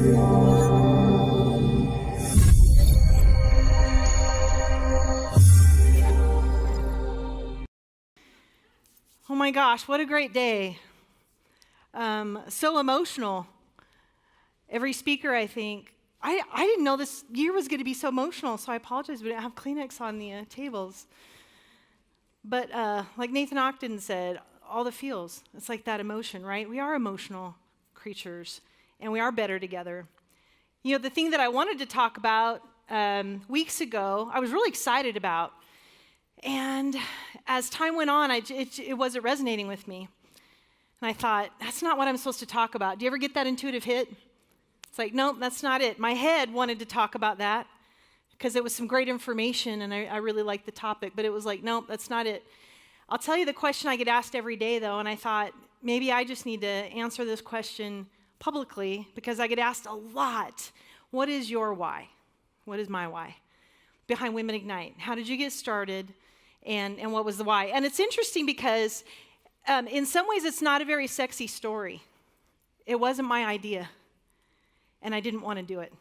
Oh my gosh, what a great day. So emotional. Every speaker, I think, I didn't know this year was going to be so emotional, so I apologize, we didn't have Kleenex on the tables. But like Nathan Ogden said, all the feels, it's like that emotion, right? We are emotional creatures, and we are better together. You know, the thing that I wanted to talk about weeks ago, I was really excited about. And as time went on, it wasn't resonating with me. And I thought, that's not what I'm supposed to talk about. Do you ever get that intuitive hit? It's like, nope, that's not it. My head wanted to talk about that because it was some great information and I really liked the topic, but it was like, nope, that's not it. I'll tell you the question I get asked every day, though, and I thought, maybe I just need to answer this question publicly because I get asked a lot. What is your why? What is my why behind Women Ignite? How did you get started? And what was the why? And it's interesting because in some ways it's not a very sexy story. It wasn't my idea, and I didn't want to do it.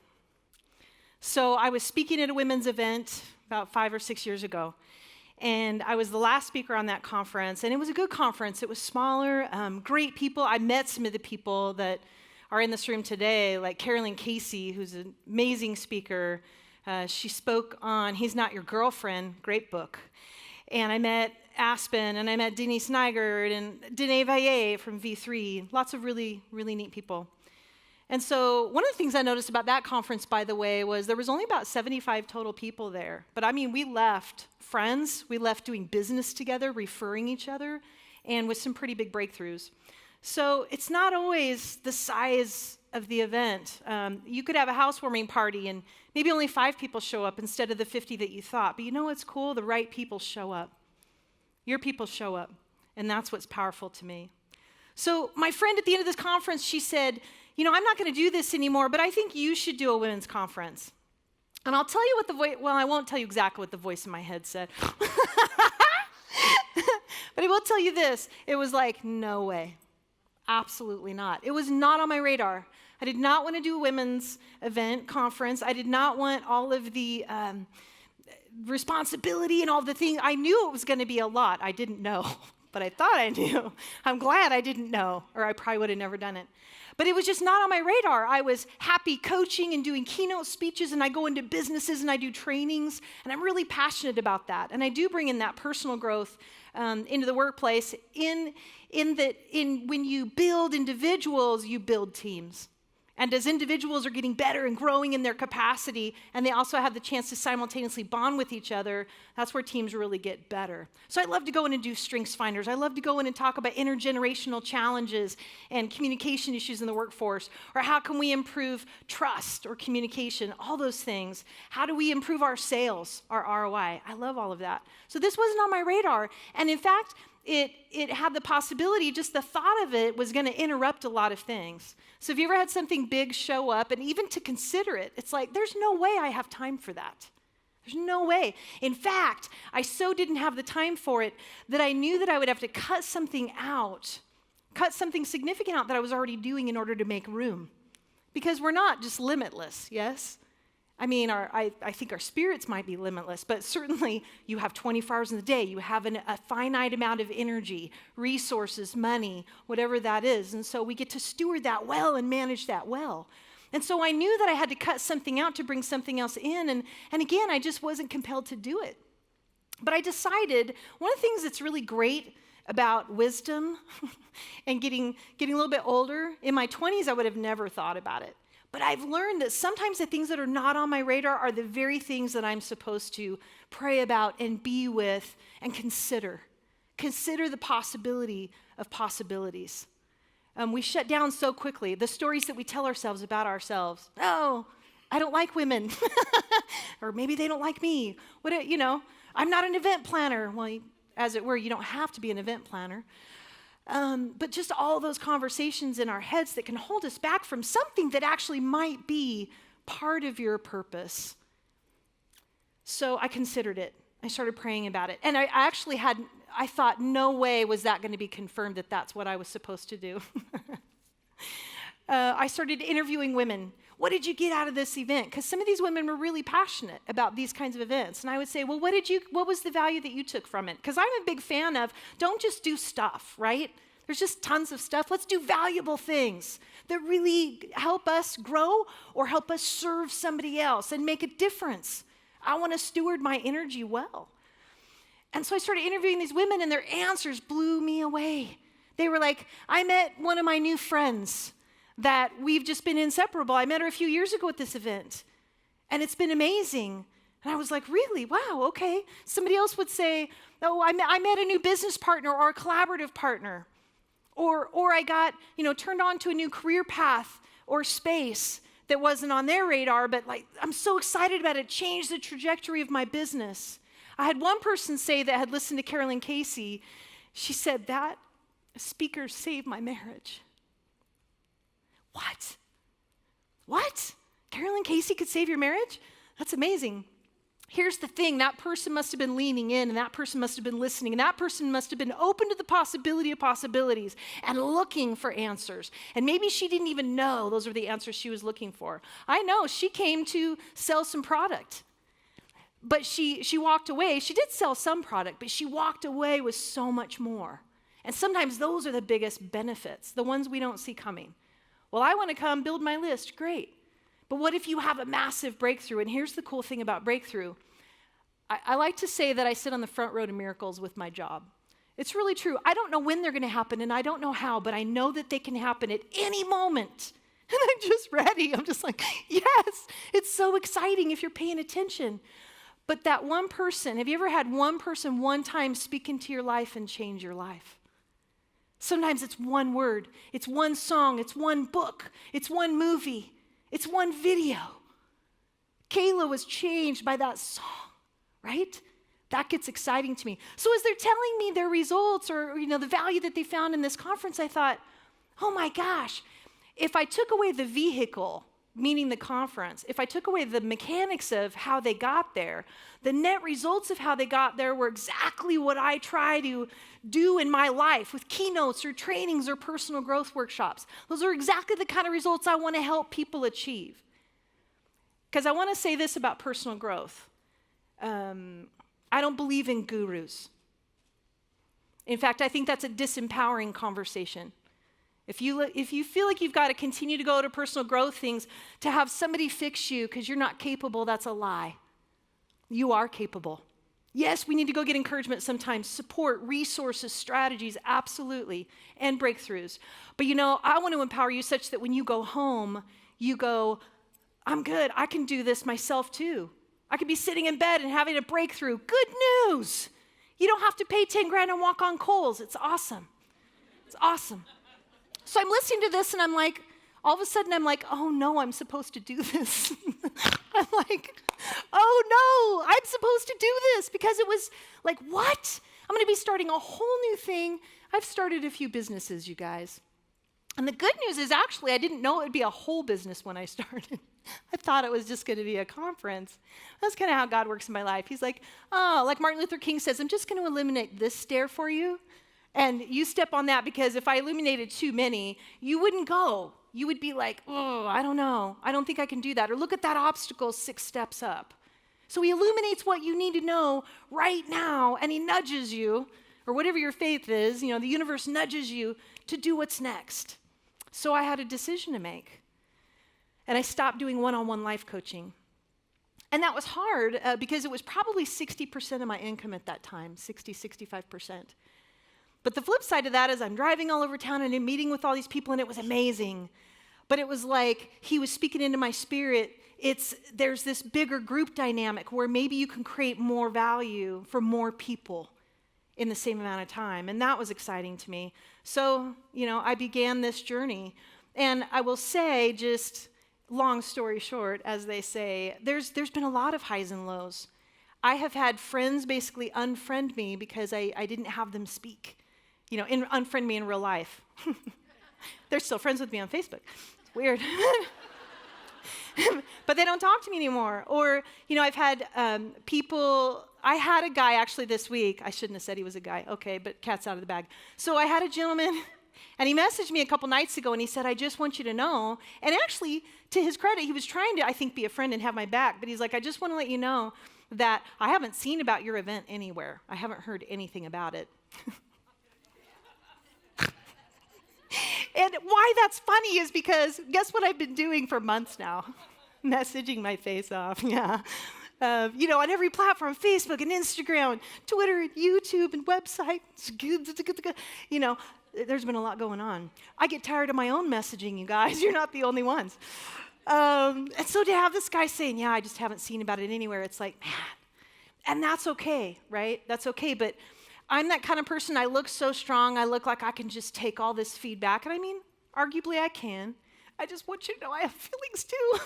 So I was speaking at a women's event about 5 or 6 years ago, and I was the last speaker on that conference, and it was a good conference. It was smaller, great people. I met some of the people that are in this room today, like Carolyn Casey, who's an amazing speaker. She spoke on He's Not Your Girlfriend, great book. And I met Aspen, and I met Denise Nygaard, and Danae Valle from V3, lots of really, really neat people. And so one of the things I noticed about that conference, by the way, was there was only about 75 total people there. But I mean, we left friends, we left doing business together, referring each other, and with some pretty big breakthroughs. So it's not always the size of the event. You could have a housewarming party and maybe only 5 people show up instead of the 50 that you thought. But you know what's cool? The right people show up. Your people show up. And that's what's powerful to me. So my friend at the end of this conference, she said, you know, I'm not going to do this anymore, but I think you should do a women's conference. And I'll tell you what the voice, well, I won't tell you exactly what the voice in my head said. But I will tell you this. It was like, no way. Absolutely not. It was not on my radar. I did not want to do a women's event conference. I did not want all of the responsibility and all the things. I knew it was going to be a lot. I didn't know, but I thought I knew. I'm glad I didn't know, or I probably would have never done it. But it was just not on my radar. I was happy coaching and doing keynote speeches, and I go into businesses and I do trainings, and I'm really passionate about that. And I do bring in that personal growth into the workplace. When you build individuals, you build teams. And as individuals are getting better and growing in their capacity, and they also have the chance to simultaneously bond with each other, that's where teams really get better. So I love to go in and do strengths finders. I love to go in and talk about intergenerational challenges and communication issues in the workforce, or how can we improve trust or communication, all those things. How do we improve our sales, our ROI? I love all of that. So this wasn't on my radar. And in fact, it had the possibility, just the thought of it was going to interrupt a lot of things. So if you ever had something big show up, and even to consider it, it's like, there's no way I have time for that. There's no way. In fact, I so didn't have the time for it that I knew that I would have to cut something out, cut something significant out that I was already doing in order to make room. Because we're not just limitless, yes? I mean, I think our spirits might be limitless, but certainly you have 24 hours in the day. You have a finite amount of energy, resources, money, whatever that is. And so we get to steward that well and manage that well. And so I knew that I had to cut something out to bring something else in. And again, I just wasn't compelled to do it. But I decided one of the things that's really great about wisdom and getting a little bit older, in my 20s, I would have never thought about it. But I've learned that sometimes the things that are not on my radar are the very things that I'm supposed to pray about and be with and consider. Consider the possibility of possibilities. We shut down so quickly. The stories that we tell ourselves about ourselves. Oh, I don't like women. Or maybe they don't like me. I'm not an event planner. Well, as it were, you don't have to be an event planner. But just all those conversations in our heads that can hold us back from something that actually might be part of your purpose. So I considered it. I started praying about it. And I thought, no way was that going to be confirmed that that's what I was supposed to do. I started interviewing women. What did you get out of this event? Because some of these women were really passionate about these kinds of events. And I would say, well, what was the value that you took from it? Because I'm a big fan of, don't just do stuff, right? There's just tons of stuff. Let's do valuable things that really help us grow or help us serve somebody else and make a difference. I want to steward my energy well. And so I started interviewing these women, and their answers blew me away. They were like, I met one of my new friends that we've just been inseparable. I met her a few years ago at this event, and it's been amazing. And I was like, really? Wow, okay. Somebody else would say, oh, I met a new business partner or a collaborative partner. Or I got, turned on to a new career path or space that wasn't on their radar, but like, I'm so excited about it. Changed the trajectory of my business. I had one person say that had listened to Carolyn Casey. She said, that speaker saved my marriage. What? Carolyn Casey could save your marriage? That's amazing. Here's the thing, that person must have been leaning in, and that person must have been listening, and that person must have been open to the possibility of possibilities and looking for answers. And maybe she didn't even know those were the answers she was looking for. I know, she came to sell some product, but she walked away. She did sell some product, but she walked away with so much more. And sometimes those are the biggest benefits, the ones we don't see coming. Well, I want to come build my list, great. But what if you have a massive breakthrough? And here's the cool thing about breakthrough. I like to say that I sit on the front row to miracles with my job. It's really true. I don't know when they're going to happen, and I don't know how, but I know that they can happen at any moment. And I'm just ready. I'm just like, yes, it's so exciting if you're paying attention. But that one person, have you ever had one person one time speak into your life and change your life? Sometimes it's one word, it's one song, it's one book, it's one movie, it's one video. Kayla was changed by that song, right? That gets exciting to me. So as they're telling me their results or the value that they found in this conference, I thought, oh my gosh, if I took away the vehicle, meaning the conference, if I took away the mechanics of how they got there, the net results of how they got there were exactly what I try to do in my life with keynotes or trainings or personal growth workshops. Those are exactly the kind of results I want to help people achieve. Because I want to say this about personal growth. I don't believe in gurus. In fact, I think that's a disempowering conversation. If you feel like you've got to continue to go to personal growth things to have somebody fix you because you're not capable, that's a lie. You are capable. Yes, we need to go get encouragement sometimes, support, resources, strategies, absolutely, and breakthroughs. But I want to empower you such that when you go home, you go, I'm good. I can do this myself too. I could be sitting in bed and having a breakthrough. Good news. You don't have to pay 10 grand and walk on coals. It's awesome. It's awesome. So I'm listening to this, and I'm like, all of a sudden, I'm like, oh no, I'm supposed to do this. I'm like, oh no, I'm supposed to do this, because it was like, what? I'm going to be starting a whole new thing. I've started a few businesses, you guys. And the good news is, actually, I didn't know it would be a whole business when I started. I thought it was just going to be a conference. That's kind of how God works in my life. He's like, oh, like Martin Luther King says, I'm just going to eliminate this stair for you. And you step on that, because if I eliminated too many, you wouldn't go. You would be like, oh, I don't know. I don't think I can do that. Or look at that obstacle 6 steps up. So he illuminates what you need to know right now, and he nudges you, or whatever your faith is, the universe nudges you to do what's next. So I had a decision to make. And I stopped doing one-on-one life coaching. And that was hard because it was probably 60% of my income at that time, 65%. But the flip side of that is I'm driving all over town and I'm meeting with all these people, and it was amazing. But it was like he was speaking into my spirit. There's this bigger group dynamic where maybe you can create more value for more people in the same amount of time. And that was exciting to me. So, I began this journey. And I will say, just long story short, as they say, there's been a lot of highs and lows. I have had friends basically unfriend me because I didn't have them speak. Unfriend me in real life. They're still friends with me on Facebook. It's weird. But they don't talk to me anymore. Or, I've had people, I had a guy actually this week. I shouldn't have said he was a guy. Okay, but cat's out of the bag. So I had a gentleman And he messaged me a couple nights ago, and he said, I just want you to know. And actually, to his credit, he was trying to, I think, be a friend and have my back. But he's like, I just want to let you know that I haven't seen about your event anywhere. I haven't heard anything about it. And why that's funny is because guess what I've been doing for months now? Messaging my face off, yeah. On every platform, Facebook and Instagram, Twitter and YouTube and website. There's been a lot going on. I get tired of my own messaging, you guys. You're not the only ones. And so to have this guy saying, yeah, I just haven't seen about it anywhere, it's like, man. And that's okay, right? That's okay, but I'm that kind of person. I look so strong. I look like I can just take all this feedback. And I mean, arguably I can. I just want you to know I have feelings too.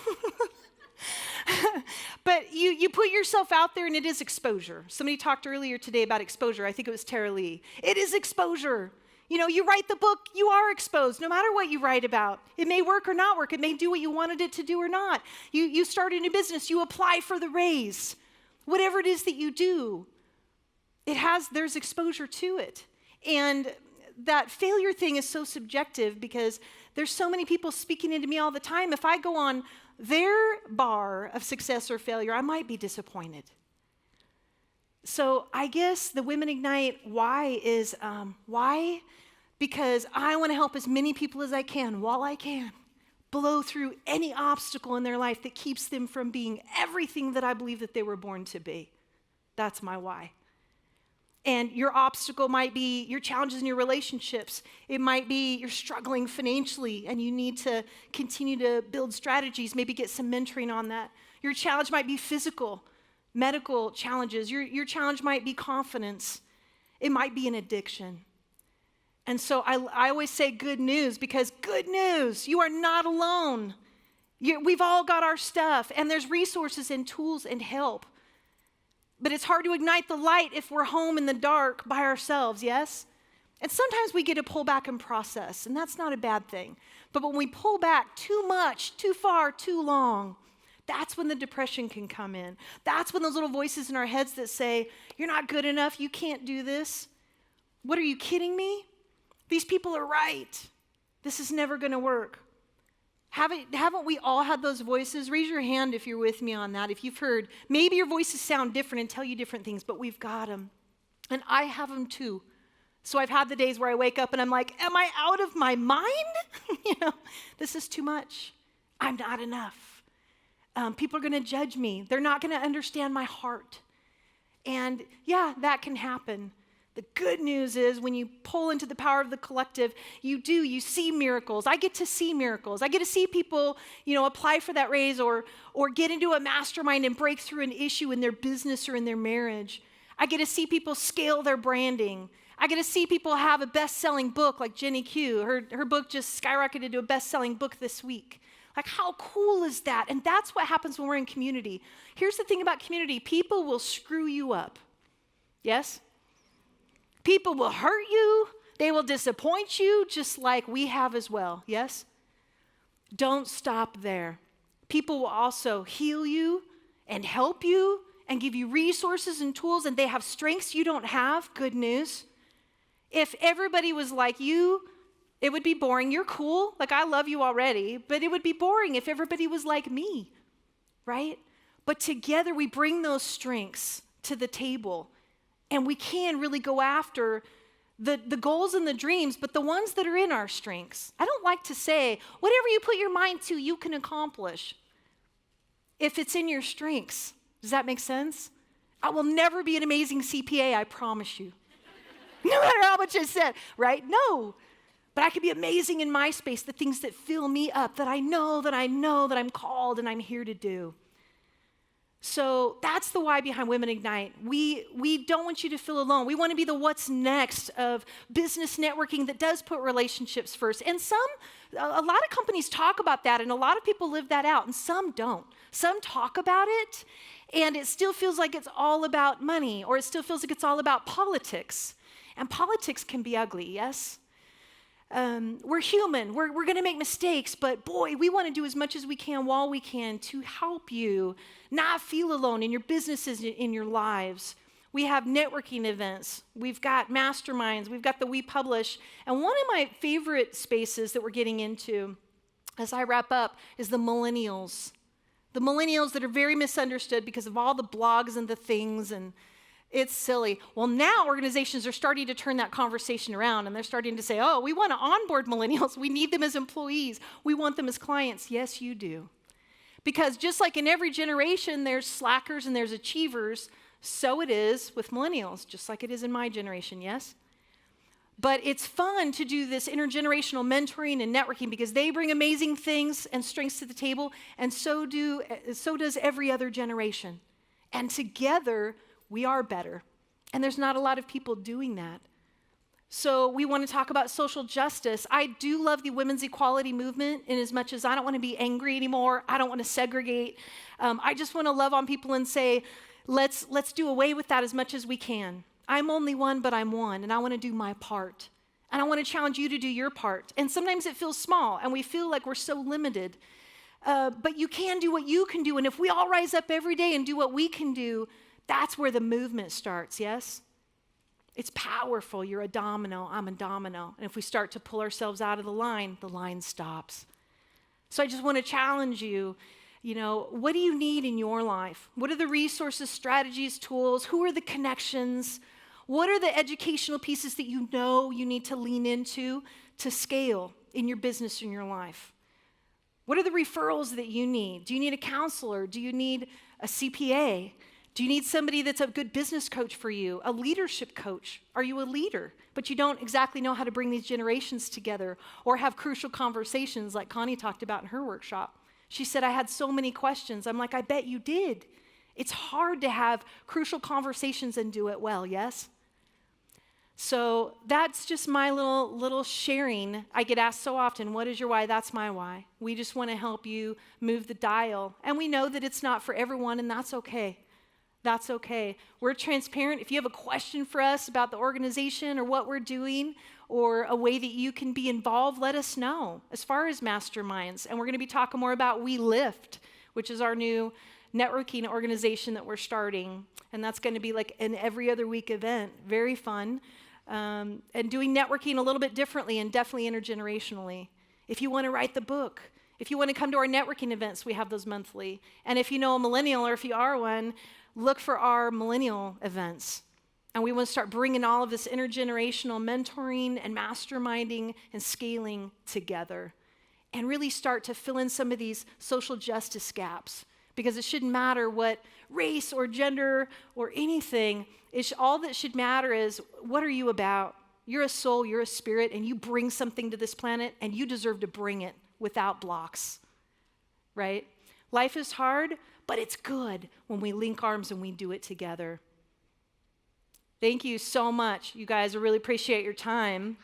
But you put yourself out there, and it is exposure. Somebody talked earlier today about exposure. I think it was Tara Lee. It is exposure. You write the book, you are exposed, no matter what you write about. It may work or not work. It may do what you wanted it to do or not. You start a new business, you apply for the raise. Whatever it is that you do, there's exposure to it. And that failure thing is so subjective because there's so many people speaking into me all the time. If I go on their bar of success or failure, I might be disappointed. So I guess the Women Ignite why is why? Because I want to help as many people as I can while I can blow through any obstacle in their life that keeps them from being everything that I believe that they were born to be. That's my why. And your obstacle might be your challenges in your relationships. It might be you're struggling financially and you need to continue to build strategies, maybe get some mentoring on that. Your challenge might be physical, medical challenges. Your challenge might be confidence. It might be an addiction. And so I always say good news because good news, you are not alone. We've all got our stuff, and there's resources and tools and help. But it's hard to ignite the light if we're home in the dark by ourselves, yes? And sometimes we get to pull back and process, and that's not a bad thing. But when we pull back too much, too far, too long, that's when the depression can come in. That's when those little voices in our heads that say, you're not good enough, you can't do this. What, are you kidding me? These people are right. This is never going to work. Haven't we all had those voices? Raise your hand if you're with me on that. If you've heard, maybe your voices sound different and tell you different things, but we've got them. And I have them too. So I've had the days where I wake up and I'm like, am I out of my mind? This is too much. I'm not enough. People are going to judge me. They're not going to understand my heart. And yeah, that can happen. The good news is when you pull into the power of the collective, you see miracles. I get to see miracles. I get to see people, apply for that raise or get into a mastermind and break through an issue in their business or in their marriage. I get to see people scale their branding. I get to see people have a best-selling book like Jenny Q. Her book just skyrocketed to a best-selling book this week. Like, how cool is that? And that's what happens when we're in community. Here's the thing about community. People will screw you up. Yes? People will hurt you. They will disappoint you just like we have as well. Yes? Don't stop there. People will also heal you and help you and give you resources and tools, and they have strengths you don't have. Good news. If everybody was like you, it would be boring. You're cool. Like, I love you already, but it would be boring if everybody was like me, right? But together we bring those strengths to the table. And we can really go after the goals and the dreams, but the ones that are in our strengths. I don't like to say, whatever you put your mind to, you can accomplish. If it's in your strengths. Does that make sense? I will never be an amazing CPA, I promise you. No matter how much I said, right? No. But I can be amazing in my space, the things that fill me up, that I know that I'm called and I'm here to do. So that's the why behind Women Ignite. We don't want you to feel alone. We want to be the what's next of business networking that does put relationships first. And a lot of companies talk about that, and a lot of people live that out, and some don't. Some talk about it, and it still feels like it's all about money, or it still feels like it's all about politics. And politics can be ugly, yes? We're human. We're going to make mistakes, but boy, we want to do as much as we can while we can to help you not feel alone in your businesses, in your lives. We have networking events. We've got masterminds. We've got the We Publish. And one of my favorite spaces that we're getting into, as I wrap up, is the millennials. The millennials that are very misunderstood because of all the blogs and the things, and it's silly. Well, now organizations are starting to turn that conversation around, and they're starting to say, oh, we want to onboard millennials. We need them as employees. We want them as clients. Yes, you do. Because just like in every generation, there's slackers and there's achievers, so it is with millennials, just like it is in my generation, yes? But it's fun to do this intergenerational mentoring and networking because they bring amazing things and strengths to the table, and so does every other generation. And together, we are better. And there's not a lot of people doing that. So we want to talk about social justice. I do love the women's equality movement in as much as I don't want to be angry anymore. I don't want to segregate. I just want to love on people and say, let's do away with that as much as we can. I'm only one, but I'm one, and I want to do my part. And I want to challenge you to do your part. And sometimes it feels small, and we feel like we're so limited. But you can do what you can do, and if we all rise up every day and do what we can do, that's where the movement starts, yes? It's powerful. You're a domino, I'm a domino. And if we start to pull ourselves out of the line stops. So I just want to challenge you. What do you need in your life? What are the resources, strategies, tools? Who are the connections? What are the educational pieces that you know you need to lean into to scale in your business, in your life? What are the referrals that you need? Do you need a counselor? Do you need a CPA? Do you need somebody that's a good business coach for you? A leadership coach? Are you a leader, but you don't exactly know how to bring these generations together or have crucial conversations like Connie talked about in her workshop? She said, I had so many questions. I'm like, I bet you did. It's hard to have crucial conversations and do it well, yes? So that's just my little sharing. I get asked so often, what is your why? That's my why. We just want to help you move the dial. And we know that it's not for everyone, and that's okay. That's okay. We're transparent. If you have a question for us about the organization or what we're doing or a way that you can be involved, let us know as far as masterminds. And we're going to be talking more about We Lift, which is our new networking organization that we're starting. And that's going to be like an every other week event. Very fun. And doing networking a little bit differently and definitely intergenerationally. If you want to write the book, if you want to come to our networking events, we have those monthly. And if you know a millennial or if you are one, look for our millennial events. And we want to start bringing all of this intergenerational mentoring and masterminding and scaling together and really start to fill in some of these social justice gaps, because it shouldn't matter what race or gender or anything. All that should matter is, what are you about? You're a soul, you're a spirit, and you bring something to this planet, and you deserve to bring it without blocks, right? Life is hard, but it's good when we link arms and we do it together. Thank you so much, you guys. I really appreciate your time.